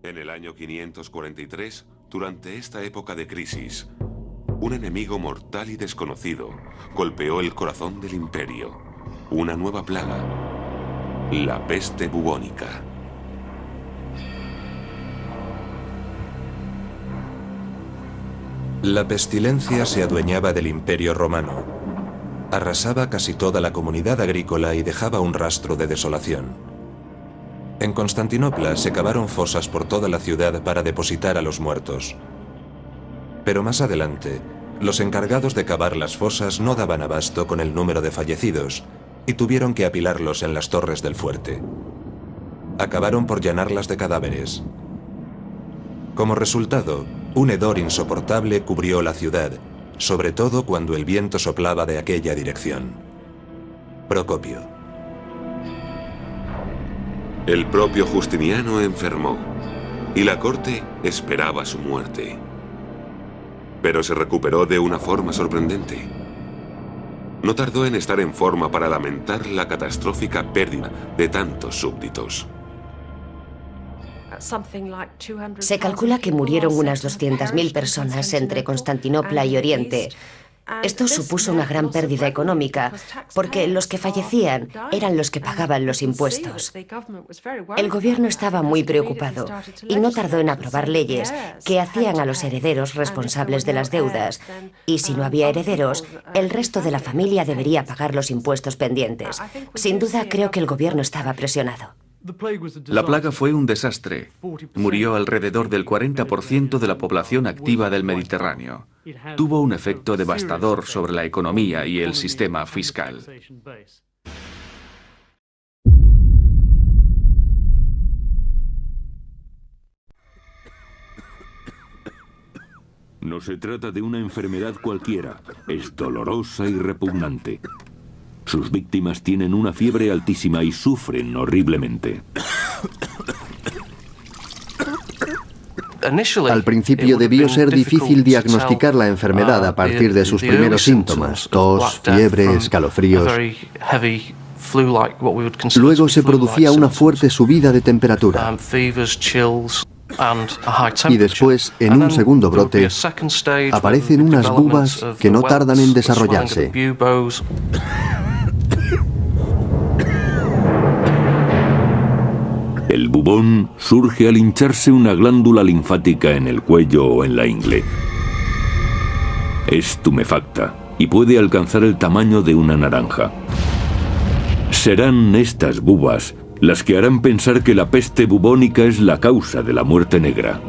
En el año 543, durante esta época de crisis, un enemigo mortal y desconocido golpeó el corazón del imperio. Una nueva plaga, la peste bubónica. La pestilencia se adueñaba del Imperio Romano. Arrasaba casi toda la comunidad agrícola y dejaba un rastro de desolación. En Constantinopla se cavaron fosas por toda la ciudad para depositar a los muertos. Pero más adelante, los encargados de cavar las fosas no daban abasto con el número de fallecidos y tuvieron que apilarlos en las torres del fuerte. Acabaron por llenarlas de cadáveres. Como resultado, un hedor insoportable cubrió la ciudad, sobre todo cuando el viento soplaba de aquella dirección. Procopio. El propio Justiniano enfermó y la corte esperaba su muerte. Pero se recuperó de una forma sorprendente. No tardó en estar en forma para lamentar la catastrófica pérdida de tantos súbditos. Se calcula que murieron unas 200.000 personas entre Constantinopla y Oriente. Esto supuso una gran pérdida económica, porque los que fallecían eran los que pagaban los impuestos. El gobierno estaba muy preocupado y no tardó en aprobar leyes que hacían a los herederos responsables de las deudas, y si no había herederos, el resto de la familia debería pagar los impuestos pendientes. Sin duda, creo que el gobierno estaba presionado. La plaga fue un desastre. Murió alrededor del 40% de la población activa del Mediterráneo. Tuvo un efecto devastador sobre la economía y el sistema fiscal. No se trata de una enfermedad cualquiera. Es dolorosa y repugnante. Sus víctimas tienen una fiebre altísima y sufren horriblemente. Al principio debió ser difícil diagnosticar la enfermedad a partir de sus primeros síntomas: tos, fiebre, escalofríos. Luego se producía una fuerte subida de temperatura. Y después, en un segundo brote, aparecen unas bubas que no tardan en desarrollarse. El bubón surge al hincharse una glándula linfática en el cuello o en la ingle. Es tumefacta y puede alcanzar el tamaño de una naranja. Serán estas bubas las que harán pensar que la peste bubónica es la causa de la muerte negra.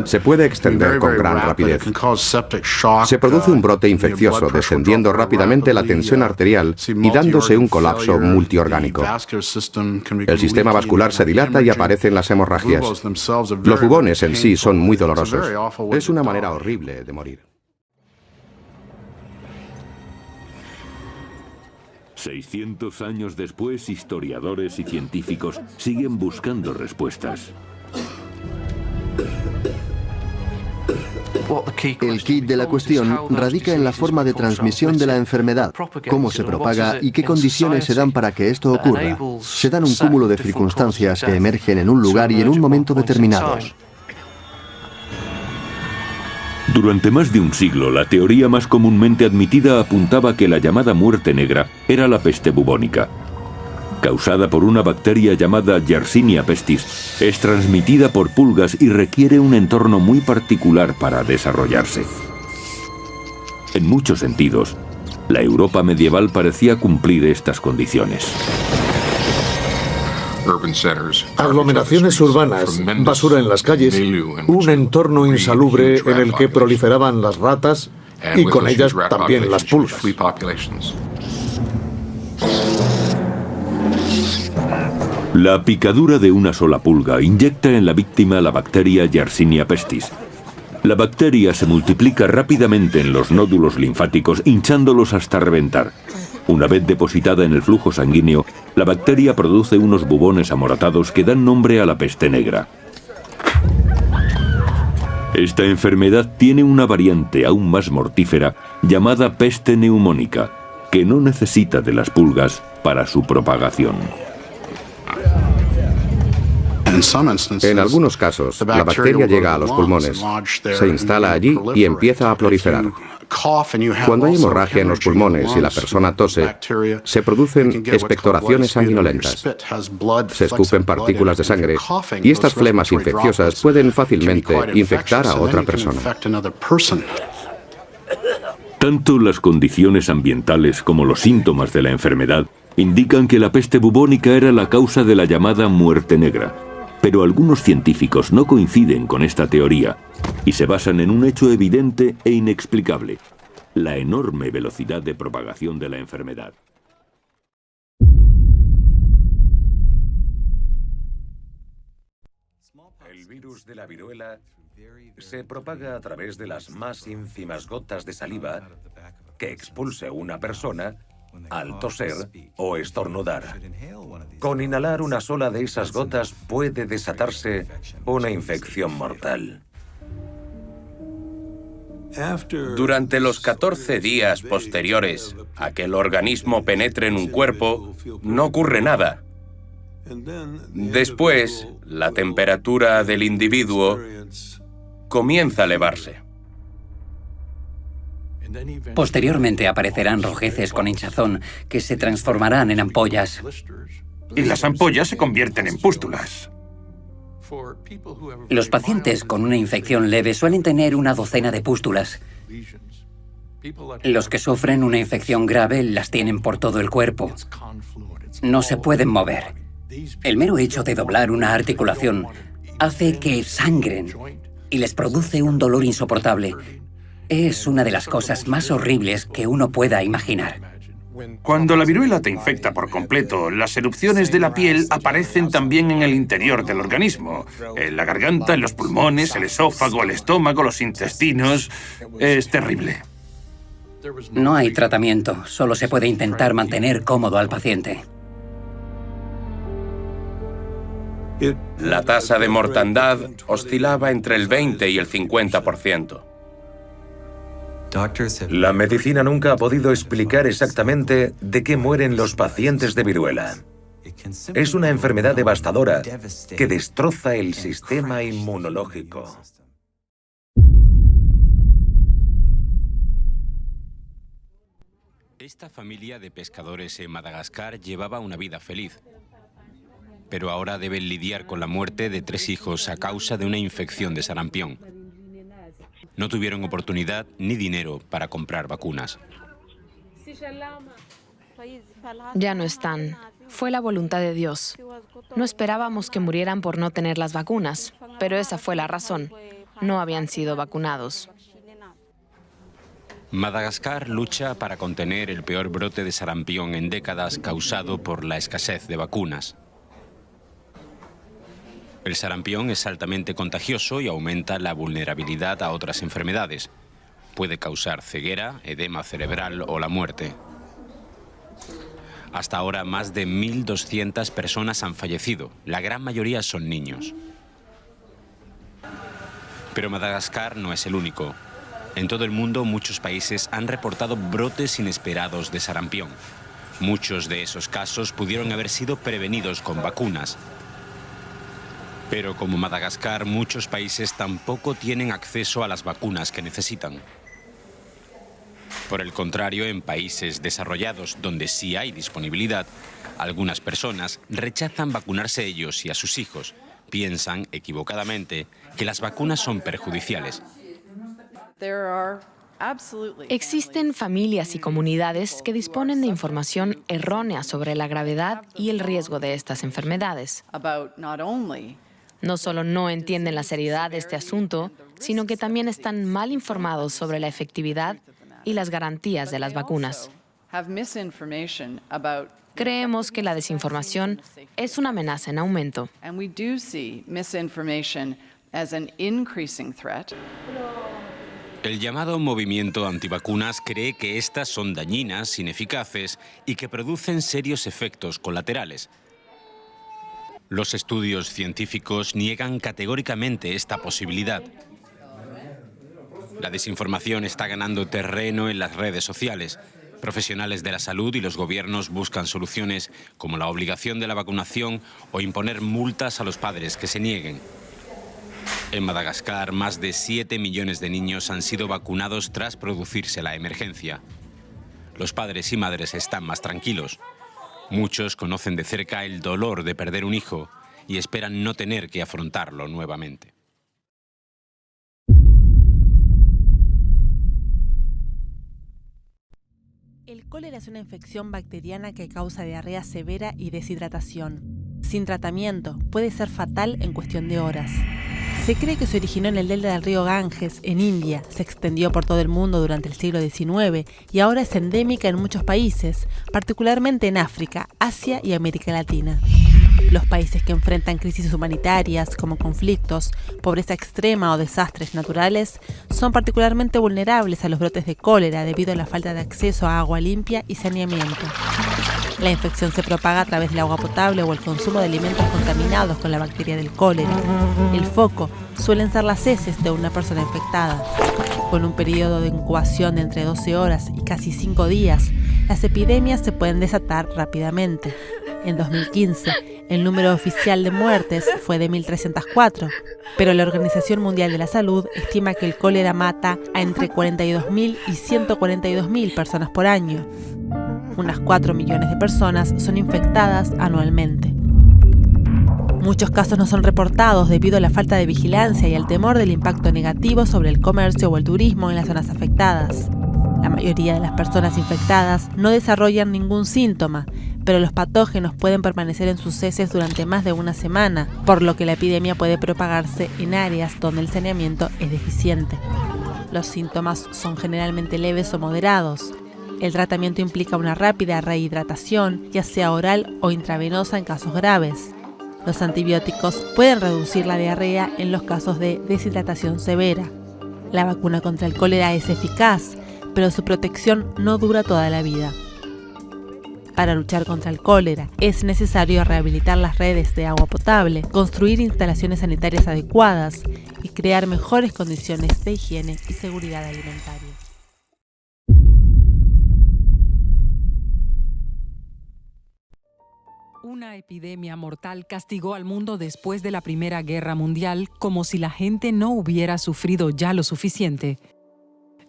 Se puede extender con gran rapidez. Se produce un brote infeccioso, descendiendo rápidamente la tensión arterial y dándose un colapso multiorgánico. El sistema vascular se dilata y aparecen las hemorragias. Los bubones en sí son muy dolorosos. Es una manera horrible de morir. 600 años después, historiadores y científicos siguen buscando respuestas. El quid de la cuestión radica en la forma de transmisión de la enfermedad, cómo se propaga y qué condiciones se dan para que esto ocurra. Se dan un cúmulo de circunstancias que emergen en un lugar y en un momento determinados. Durante más de un siglo, la teoría más comúnmente admitida apuntaba que la llamada muerte negra era la peste bubónica. Causada por una bacteria llamada Yersinia pestis, es transmitida por pulgas y requiere un entorno muy particular para desarrollarse. En muchos sentidos, la Europa medieval parecía cumplir estas condiciones. Aglomeraciones urbanas, basura en las calles, un entorno insalubre en el que proliferaban las ratas y con ellas también las pulgas. La picadura de una sola pulga inyecta en la víctima la bacteria Yersinia pestis. La bacteria se multiplica rápidamente en los nódulos linfáticos, hinchándolos hasta reventar. Una vez depositada en el flujo sanguíneo, la bacteria produce unos bubones amoratados que dan nombre a la peste negra. Esta enfermedad tiene una variante aún más mortífera llamada peste neumónica. que no necesita de las pulgas para su propagación. En algunos casos, la bacteria llega a los pulmones, se instala allí y empieza a proliferar. Cuando hay hemorragia en los pulmones y la persona tose, se producen expectoraciones sanguinolentas. Se escupen partículas de sangre y estas flemas infecciosas pueden fácilmente infectar a otra persona. Tanto las condiciones ambientales como los síntomas de la enfermedad indican que la peste bubónica era la causa de la llamada muerte negra. Pero algunos científicos no coinciden con esta teoría y se basan en un hecho evidente e inexplicable: la enorme velocidad de propagación de la enfermedad. El virus de la viruela se propaga a través de las más ínfimas gotas de saliva que expulse una persona al toser o estornudar. Con inhalar una sola de esas gotas puede desatarse una infección mortal. Durante los 14 días posteriores a que el organismo penetre en un cuerpo, no ocurre nada. Después, la temperatura del individuo comienza a elevarse. Posteriormente aparecerán rojeces con hinchazón que se transformarán en ampollas. Y las ampollas se convierten en pústulas. Los pacientes con una infección leve suelen tener una docena de pústulas. Los que sufren una infección grave las tienen por todo el cuerpo. No se pueden mover. El mero hecho de doblar una articulación hace que sangren y les produce un dolor insoportable. Es una de las cosas más horribles que uno pueda imaginar. Cuando la viruela te infecta por completo, las erupciones de la piel aparecen también en el interior del organismo. En la garganta, en los pulmones, el esófago, el estómago, los intestinos. Es terrible. No hay tratamiento, solo se puede intentar mantener cómodo al paciente. La tasa de mortandad oscilaba entre el 20 y el 50%. La medicina nunca ha podido explicar exactamente de qué mueren los pacientes de viruela. Es una enfermedad devastadora que destroza el sistema inmunológico. Esta familia de pescadores en Madagascar llevaba una vida feliz, pero ahora deben lidiar con la muerte de 3 hijos a causa de una infección de sarampión. No tuvieron oportunidad ni dinero para comprar vacunas. Ya no están. Fue la voluntad de Dios. No esperábamos que murieran por no tener las vacunas, pero esa fue la razón. No habían sido vacunados. Madagascar lucha para contener el peor brote de sarampión en décadas causado por la escasez de vacunas. El sarampión es altamente contagioso y aumenta la vulnerabilidad a otras enfermedades. Puede causar ceguera, edema cerebral o la muerte. Hasta ahora, más de 1.200 personas han fallecido. La gran mayoría son niños. Pero Madagascar no es el único. En todo el mundo, muchos países han reportado brotes inesperados de sarampión. Muchos de esos casos pudieron haber sido prevenidos con vacunas. Pero como Madagascar, muchos países tampoco tienen acceso a las vacunas que necesitan. Por el contrario, en países desarrollados donde sí hay disponibilidad, algunas personas rechazan vacunarse ellos y a sus hijos. Piensan, equivocadamente, que las vacunas son perjudiciales. Existen familias y comunidades que disponen de información errónea sobre la gravedad y el riesgo de estas enfermedades. No solo no entienden la seriedad de este asunto, sino que también están mal informados sobre la efectividad y las garantías de las vacunas. Creemos que la desinformación es una amenaza en aumento. El llamado movimiento antivacunas cree que estas son dañinas, ineficaces y que producen serios efectos colaterales. Los estudios científicos niegan categóricamente esta posibilidad. La desinformación está ganando terreno en las redes sociales. Profesionales de la salud y los gobiernos buscan soluciones como la obligación de la vacunación o imponer multas a los padres que se nieguen. En Madagascar, más de 7 millones de niños han sido vacunados tras producirse la emergencia. Los padres y madres están más tranquilos. Muchos conocen de cerca el dolor de perder un hijo y esperan no tener que afrontarlo nuevamente. El cólera es una infección bacteriana que causa diarrea severa y deshidratación. Sin tratamiento, puede ser fatal en cuestión de horas. Se cree que se originó en el delta del río Ganges, en India, se extendió por todo el mundo durante el siglo XIX y ahora es endémica en muchos países, particularmente en África, Asia y América Latina. Los países que enfrentan crisis humanitarias como conflictos, pobreza extrema o desastres naturales son particularmente vulnerables a los brotes de cólera debido a la falta de acceso a agua limpia y saneamiento. La infección se propaga a través del agua potable o el consumo de alimentos contaminados con la bacteria del cólera. El foco suelen ser las heces de una persona infectada. Con un periodo de incubación de entre 12 horas y casi 5 días, las epidemias se pueden desatar rápidamente. En 2015, el número oficial de muertes fue de 1.304, pero la Organización Mundial de la Salud estima que el cólera mata a entre 42.000 y 142.000 personas por año. Unas 4 millones de personas son infectadas anualmente. Muchos casos no son reportados debido a la falta de vigilancia y al temor del impacto negativo sobre el comercio o el turismo en las zonas afectadas. La mayoría de las personas infectadas no desarrollan ningún síntoma, pero los patógenos pueden permanecer en sus heces durante más de una semana, por lo que la epidemia puede propagarse en áreas donde el saneamiento es deficiente. Los síntomas son generalmente leves o moderados. El tratamiento implica una rápida rehidratación, ya sea oral o intravenosa en casos graves. Los antibióticos pueden reducir la diarrea en los casos de deshidratación severa. La vacuna contra el cólera es eficaz, pero su protección no dura toda la vida. Para luchar contra el cólera, es necesario rehabilitar las redes de agua potable, construir instalaciones sanitarias adecuadas y crear mejores condiciones de higiene y seguridad alimentaria. Una epidemia mortal castigó al mundo después de la Primera Guerra Mundial como si la gente no hubiera sufrido ya lo suficiente.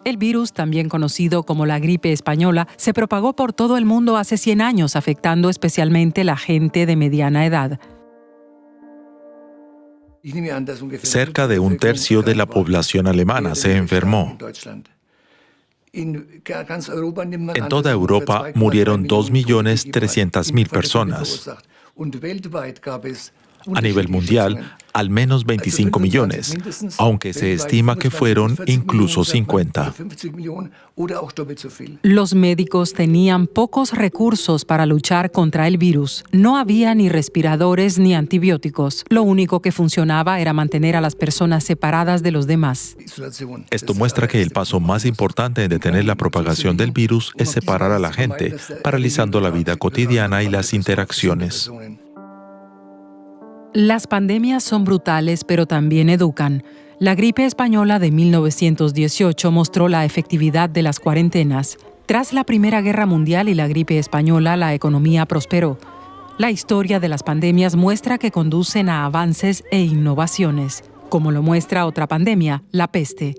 El virus, también conocido como la gripe española, se propagó por todo el mundo hace 100 años, afectando especialmente a la gente de mediana edad. Cerca de un tercio de la población alemana se enfermó. En toda Europa murieron 2.300.000 personas. A nivel mundial, al menos 25 millones, aunque se estima que fueron incluso 50. Los médicos tenían pocos recursos para luchar contra el virus. No había ni respiradores ni antibióticos. Lo único que funcionaba era mantener a las personas separadas de los demás. Esto muestra que el paso más importante en detener la propagación del virus es separar a la gente, paralizando la vida cotidiana y las interacciones. Las pandemias son brutales, pero también educan. La gripe española de 1918 mostró la efectividad de las cuarentenas. Tras la Primera Guerra Mundial y la gripe española, la economía prosperó. La historia de las pandemias muestra que conducen a avances e innovaciones, como lo muestra otra pandemia, la peste.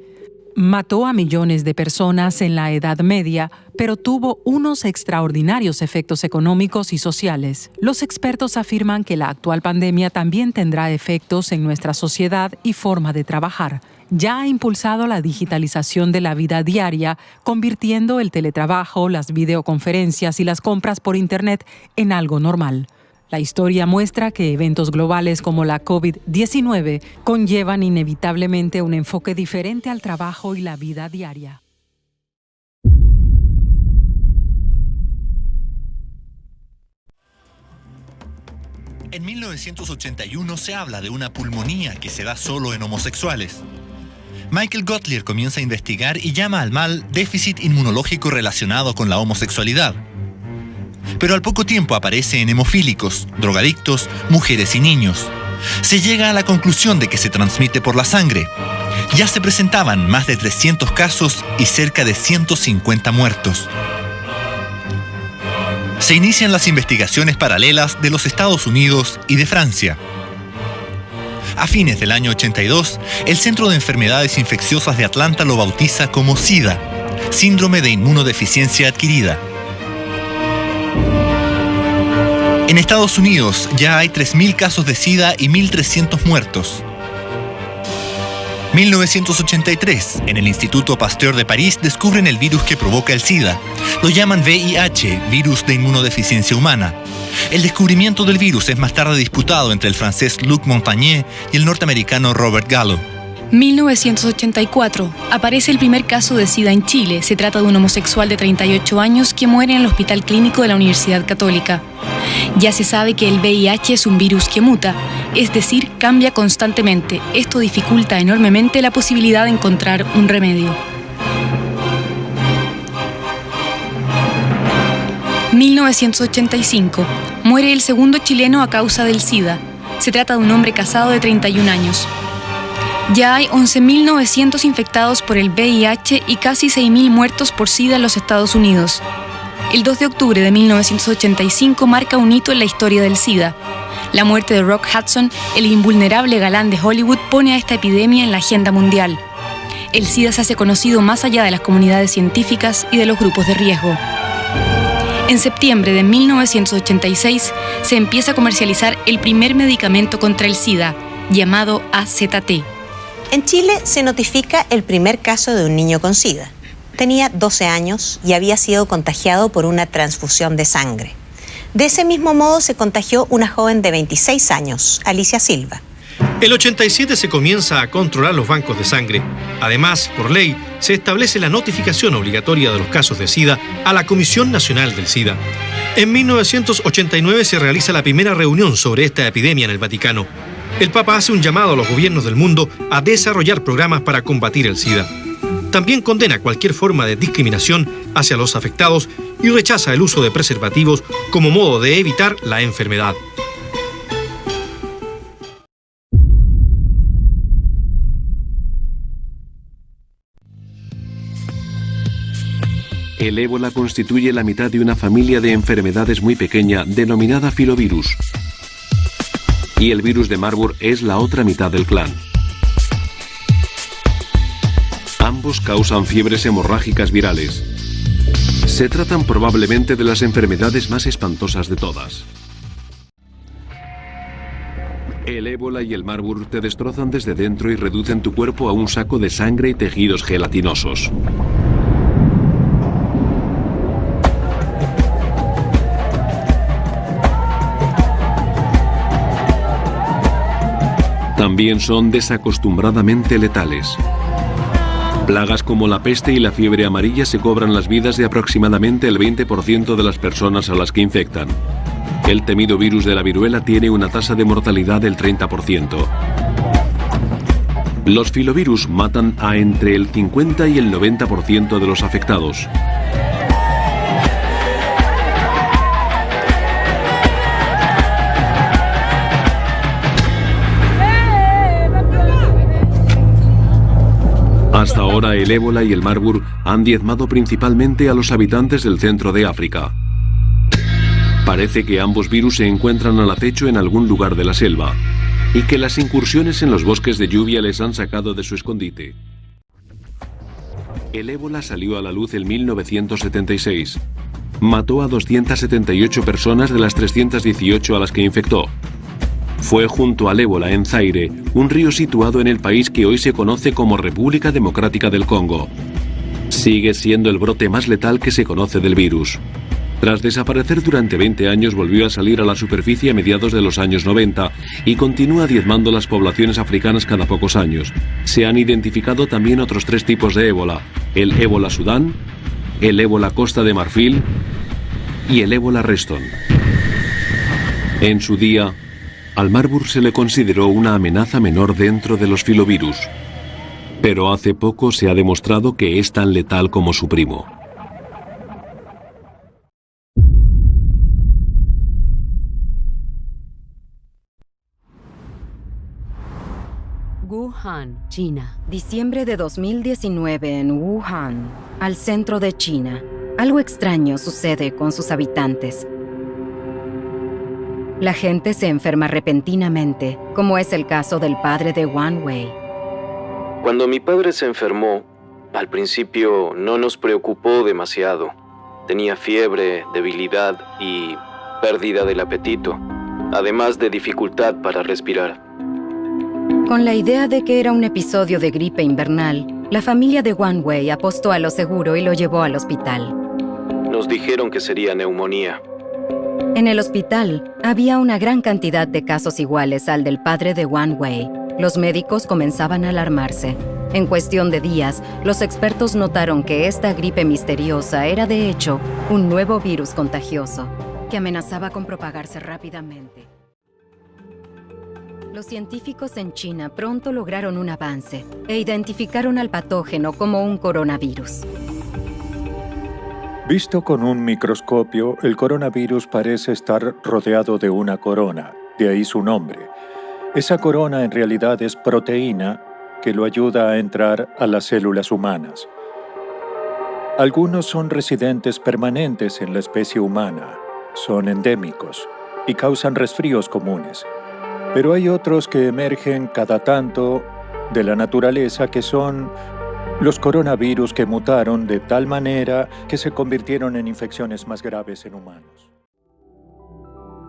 Mató a millones de personas en la Edad Media, pero tuvo unos extraordinarios efectos económicos y sociales. Los expertos afirman que la actual pandemia también tendrá efectos en nuestra sociedad y forma de trabajar. Ya ha impulsado la digitalización de la vida diaria, convirtiendo el teletrabajo, las videoconferencias y las compras por Internet en algo normal. La historia muestra que eventos globales como la COVID-19 conllevan inevitablemente un enfoque diferente al trabajo y la vida diaria. En 1981 se habla de una pulmonía que se da solo en homosexuales. Michael Gottlieb comienza a investigar y llama al mal déficit inmunológico relacionado con la homosexualidad. Pero al poco tiempo aparece en hemofílicos, drogadictos, mujeres y niños. Se llega a la conclusión de que se transmite por la sangre. Ya se presentaban más de 300 casos y cerca de 150 muertos. se inician las investigaciones paralelas de los Estados Unidos y de Francia. A fines del año 82, el Centro de Enfermedades Infecciosas de Atlanta lo bautiza como SIDA, Síndrome de Inmunodeficiencia Adquirida. En Estados Unidos ya hay 3.000 casos de SIDA y 1.300 muertos. 1983, en el Instituto Pasteur de París descubren el virus que provoca el SIDA. Lo llaman VIH, virus de inmunodeficiencia humana. El descubrimiento del virus es más tarde disputado entre el francés Luc Montagnier y el norteamericano Robert Gallo. 1984. Aparece el primer caso de SIDA en Chile. Se trata de un homosexual de 38 años que muere en el Hospital Clínico de la Universidad Católica. Ya se sabe que el VIH es un virus que muta, es decir, cambia constantemente. Esto dificulta enormemente la posibilidad de encontrar un remedio. 1985. Muere el segundo chileno a causa del SIDA. Se trata de un hombre casado de 31 años. Ya hay 11.900 infectados por el VIH y casi 6.000 muertos por SIDA en los Estados Unidos. El 2 de octubre de 1985 marca un hito en la historia del SIDA. La muerte de Rock Hudson, el invulnerable galán de Hollywood, pone a esta epidemia en la agenda mundial. El SIDA se hace conocido más allá de las comunidades científicas y de los grupos de riesgo. En septiembre de 1986 se empieza a comercializar el primer medicamento contra el SIDA, llamado AZT. En Chile se notifica el primer caso de un niño con SIDA. Tenía 12 años y había sido contagiado por una transfusión de sangre. De ese mismo modo se contagió una joven de 26 años, Alicia Silva. El 87 se comienza a controlar los bancos de sangre. Además, por ley, se establece la notificación obligatoria de los casos de SIDA a la Comisión Nacional del SIDA. En 1989 se realiza la primera reunión sobre esta epidemia en el Vaticano. El Papa hace un llamado a los gobiernos del mundo a desarrollar programas para combatir el SIDA. También condena cualquier forma de discriminación hacia los afectados y rechaza el uso de preservativos como modo de evitar la enfermedad. El ébola constituye la mitad de una familia de enfermedades muy pequeña denominada filovirus. Y el virus de Marburg es la otra mitad del clan. Ambos causan fiebres hemorrágicas virales. Se tratan probablemente de las enfermedades más espantosas de todas. El ébola y el Marburg te destrozan desde dentro y reducen tu cuerpo a un saco de sangre y tejidos gelatinosos. También son desacostumbradamente letales. Plagas como la peste y la fiebre amarilla se cobran las vidas de aproximadamente el 20% de las personas a las que infectan. El temido virus de la viruela tiene una tasa de mortalidad del 30%. Los filovirus matan a entre el 50 y el 90% de los afectados. Hasta ahora el ébola y el Marburg han diezmado principalmente a los habitantes del centro de África. Parece que ambos virus se encuentran al acecho en algún lugar de la selva y que las incursiones en los bosques de lluvia les han sacado de su escondite. El ébola salió a la luz en 1976. Mató a 278 personas de las 318 a las que infectó. Fue junto al ébola en Zaire, un río situado en el país que hoy se conoce como República Democrática del Congo. Sigue siendo el brote más letal que se conoce del virus. Tras desaparecer durante 20 años, volvió a salir a la superficie a mediados de los años 90 y continúa diezmando las poblaciones africanas cada pocos años. Se han identificado también otros 3 tipos de ébola: el ébola Sudán, el ébola Costa de Marfil y el ébola Reston. En su día, al Marburg se le consideró una amenaza menor dentro de los filovirus, pero hace poco se ha demostrado que es tan letal como su primo. Wuhan, China. Diciembre de 2019 en Wuhan, al centro de China. algo extraño sucede con sus habitantes. La gente se enferma repentinamente, como es el caso del padre de Wan Wei. Cuando mi padre se enfermó, al principio no nos preocupó demasiado. Tenía fiebre, debilidad y pérdida del apetito, además de dificultad para respirar. Con la idea de que era un episodio de gripe invernal, la familia de Wan Wei apostó a lo seguro y lo llevó al hospital. Nos dijeron que sería neumonía. En el hospital había una gran cantidad de casos iguales al del padre de Wan Wei. Los médicos comenzaban a alarmarse. En cuestión de días, los expertos notaron que esta gripe misteriosa era de hecho un nuevo virus contagioso que amenazaba con propagarse rápidamente. Los científicos en China pronto lograron un avance e identificaron al patógeno como un coronavirus. Visto con un microscopio, el coronavirus parece estar rodeado de una corona, de ahí su nombre. Esa corona en realidad es proteína que lo ayuda a entrar a las células humanas. Algunos son residentes permanentes en la especie humana, son endémicos y causan resfríos comunes. Pero hay otros que emergen cada tanto de la naturaleza que son los coronavirus que mutaron de tal manera que se convirtieron en infecciones más graves en humanos.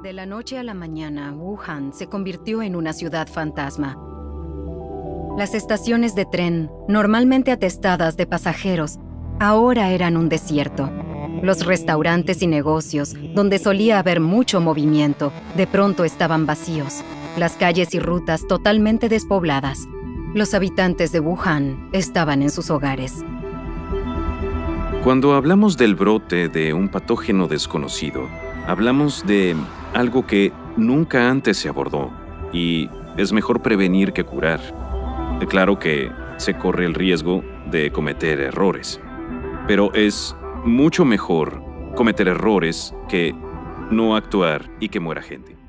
De la noche a la mañana, Wuhan se convirtió en una ciudad fantasma. Las estaciones de tren, normalmente atestadas de pasajeros, ahora eran un desierto. Los restaurantes y negocios, donde solía haber mucho movimiento, de pronto estaban vacíos. Las calles y rutas totalmente despobladas. Los habitantes de Wuhan estaban en sus hogares. Cuando hablamos del brote de un patógeno desconocido, hablamos de algo que nunca antes se abordó y es mejor prevenir que curar. Claro que se corre el riesgo de cometer errores, pero es mucho mejor cometer errores que no actuar y que muera gente.